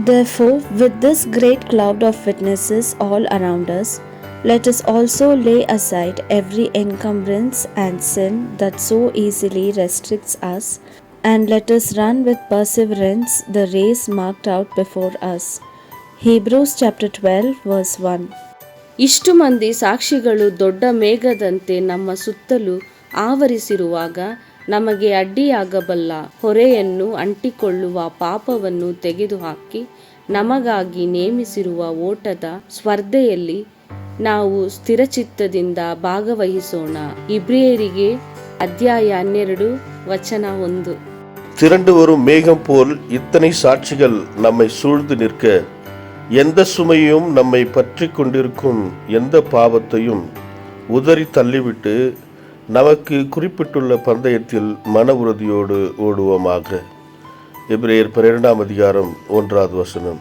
Therefore, with this great cloud of witnesses all around us, let us also lay aside every encumbrance and sin that so easily restricts us, and let us run with perseverance the race marked out before us. Hebrews chapter 12 verse 1. ಇಷ್ಟು ಮಂದಿ ಸಾಕ್ಷಿಗಳು ದೊಡ್ಡ ಮೇಘದಂತೆ ನಮ್ಮ ಸುತ್ತಲೂ ಆವರಿಸಿರುವಾಗ ನಮಗೆ ಅಡ್ಡಿಯಾಗಬಲ್ಲ ಹೊರೆಯನ್ನು ಅಂಟಿಕೊಳ್ಳುವ ಪಾಪವನ್ನು ತೆಗೆದುಹಾಕಿ ನಮಗಾಗಿ ನೇಮಿಸಿರುವ ಓಟದ ಸ್ಪರ್ಧೆಯಲ್ಲಿ ನಾವು ಸ್ಥಿರಚಿತ್ತದಿಂದ ಭಾಗವಹಿಸೋಣ. இப்ரேயರಿಗೆ அத்தியாய 12 வசன 1. திரண்டு வரும் மேகம் போல் இத்தனை சாட்சிகள் நம்மை சூழ்ந்து நிற்க, எந்த சுமையும் நம்மை பற்றி கொண்டிருக்கும் எந்த பாவத்தையும் உதறி தள்ளிவிட்டு நமக்கு குறிப்பிட்டுள்ள பந்தயத்தில் மன உறுதியோடு ஓடுவோமாக. எபிரேயர் 12 அதிகாரம் 1 வசனம்.